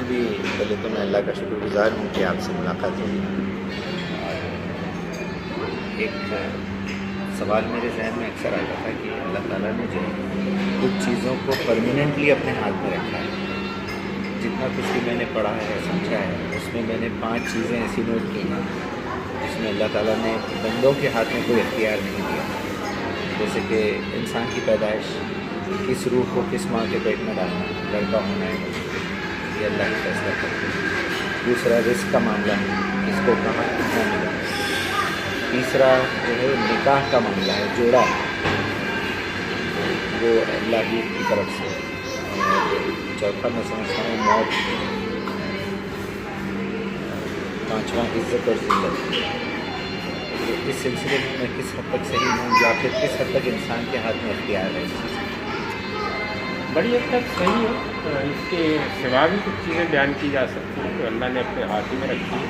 میں بھی پہلے تو میں اللہ کا شکر گزار ہوں کہ آپ سے ملاقات ہوئی. اور ایک سوال میرے ذہن میں اکثر آتا تھا کہ اللہ تعالیٰ نے جو کچھ چیزوں کو پرماننٹلی اپنے ہاتھ میں رکھا ہے. جتنا کچھ بھی میں نے پڑھا ہے سمجھا ہے اس میں نے 5 چیزیں ایسی نوٹ کی ہیں جس میں اللہ تعالیٰ نے بندوں کے ہاتھ میں کوئی اختیار نہیں دیا. جیسے کہ انسان کی پیدائش، کس روح کو کس ماں کے پیٹ میں ڈالنا، لڑکا ہونا ہے یہ اللہ ہی فیصلہ کرتا ہے. دوسرا رزق کا معاملہ ہے، کس کو کہاں کتنا ملا. تیسرا جو ہے نکاح کا معاملہ ہے، جوڑا وہ اللہ ہی کی طرف سے. اور چوتھا میں سمجھتا ہوں موت. پانچواں عزت اور ذلت. اس سلسلے میں کس حد تک صحیح ہوں یا پھر کس حد تک انسان کے ہاتھ میں اختیار ہے؟ بڑی حد تک صحیح ہے. اس کے سوا بھی کچھ چیزیں بیان کی جا سکتی ہیں جو اللہ نے اپنے ہاتھ ہی میں رکھی ہے.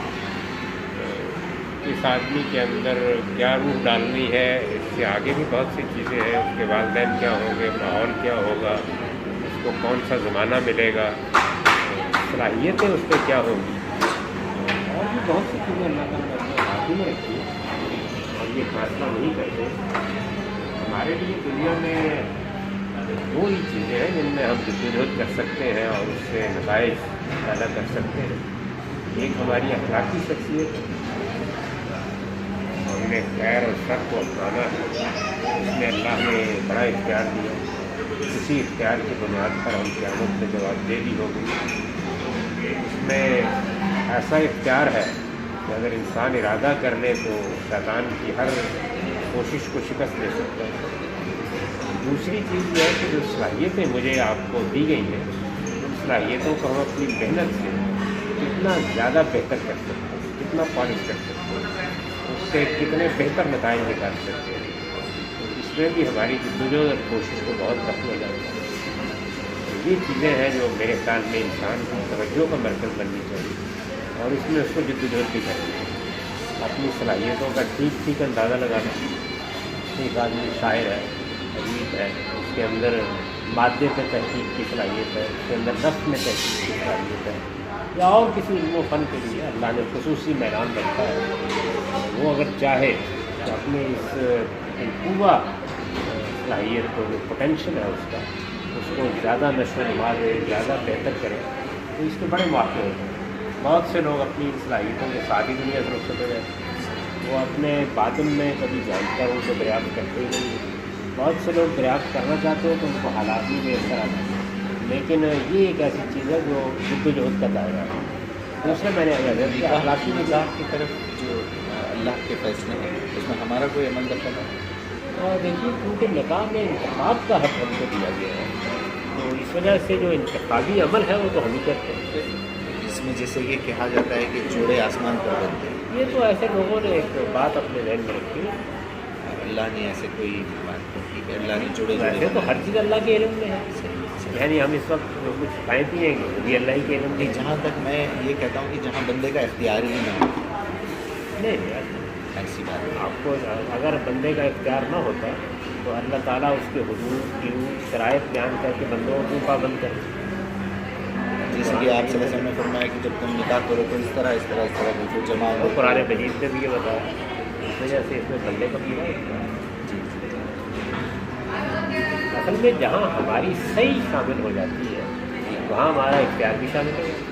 اس آدمی کے اندر کیا روح ڈالنی ہے، اس سے آگے بھی بہت سی چیزیں ہیں. اس کے والدین کیا ہوں گے، ماحول کیا ہوگا، اس کو کون سا زمانہ ملے گا، صلاحیتیں اس پہ کیا ہوں گی، اور بھی بہت سی چیزیں اللہ تعالیٰ نے اپنے ہاتھ ہی میں رکھی ہے. اور یہ فیصلہ نہیں کرتے. ہمارے لیے دنیا میں 2 ہی چیزیں ہیں جن میں ہم جدوجہد کر سکتے ہیں اور اس سے نتائج پیدا کر سکتے ہیں. ایک ہماری اخلاقی شخصیت ہے، ہم نے خیر اور شر کو اپنانا ہے. اس میں اللہ نے بڑا اختیار دیا. اسی اختیار کی بنیاد پر ہم قیامت میں جواب دے بھی ہوگی. اس میں ایسا اختیار ہے کہ اگر انسان ارادہ کر لے تو شیطان کی ہر کوشش کو شکست دے سکتا ہے. دوسری چیز یہ ہے کہ جو صلاحیتیں مجھے آپ کو دی گئی ہیں، ان صلاحیتوں کو ہم اپنی محنت سے کتنا زیادہ بہتر کر سکتے ہیں، کتنا پالش کر سکتے ہیں، اس سے کتنے بہتر نتائج نکال سکتے ہیں. اس میں بھی ہماری جدوجہد اور کوشش کو بہت دخل ہو جاتا ہے. یہ چیزیں ہیں جو میرے خیال میں انسان کی توجہ کا مرکز بننی چاہیے اور اس میں اس کو جدوجہد بھی کرنی چاہیے. اپنی صلاحیتوں کا ٹھیک اندازہ لگانا. ایک آدمی شاعر ہے، ادیب ہے، اس کے اندر مادے پہ تحقیق کی صلاحیت ہے، اس کے اندر نفس میں تحقیق کی صلاحیت ہے، یا اور کسی علم و فن کے لیے اللہ نے خصوصی میدان رکھا ہے. وہ اگر چاہے تو اپنے اس قوہ صلاحیت کو، جو پوٹینشیل ہے اس کو زیادہ نشو و نما دے، زیادہ بہتر کرے تو اس کے بڑے مواقع ہوتے ہیں. بہت سے لوگ اپنی صلاحیتوں کے ساتھ ہی دنیا سے رخصت ہو جاتے ہیں. وہ اپنے باطن میں کبھی جانتا ہوں تو دریافت کرتے ہی نہیں. بہت سے لوگ دریافت کرنا چاہتے ہیں تو ان کو حالات ہی میں اثر آتے ہیں. لیکن یہ ایک ایسی چیز ہے جو جدوجہد کا دائرہ ہے. دوسرا میں نے اخلاقی نظام کی طرف جو اللہ کے فیصلے ہیں اس میں ہمارا کوئی عمل دخل ہے. اور دیکھیے کیونکہ نکاح میں انتخاب کا حق ہم کو دیا گیا ہے، تو اس وجہ سے جو انتخابی عمل ہے وہ تو ہم ہی کرتے ہیں. اس میں جیسے یہ کہا جاتا ہے کہ جوڑے آسمان پر بنتے ہیں، یہ تو ایسے لوگوں نے ایک بات اپنے ذہن میں رکھی ہے. اللہ نے ایسے کوئی بات نہیں کی کہ اللہ نے جوڑے ویسے تو ہر چیز اللہ کے علم میں ہے. یعنی ہم اس وقت جو کچھ کھائیں پیئیں گے وہ بھی اللہ ہی کے علم میں. جہاں تک میں یہ کہتا ہوں کہ جہاں بندے کا اختیار ہی نہ ہو، نہیں ایسی بات ہے. آپ کو اگر بندے کا اختیار نہ ہوتا تو اللہ تعالیٰ اس کے حدود شرائط بیان کر کے بندوں کو پابند کرے. جیسے کہ آپ صلی اللہ علیہ وسلم نے فرمایا کہ جب تم نکاح کرو تو اس طرح بالکل جمع ہو. قرآن مجید نے بھی یہ بتایا. اس وجہ سے اس میں بندے کا پورا اختیار ہے. اصل میں جہاں ہماری صحیح شامل ہو جاتی ہے وہاں ہمارا اختیار بھی شامل ہو جاتا ہے.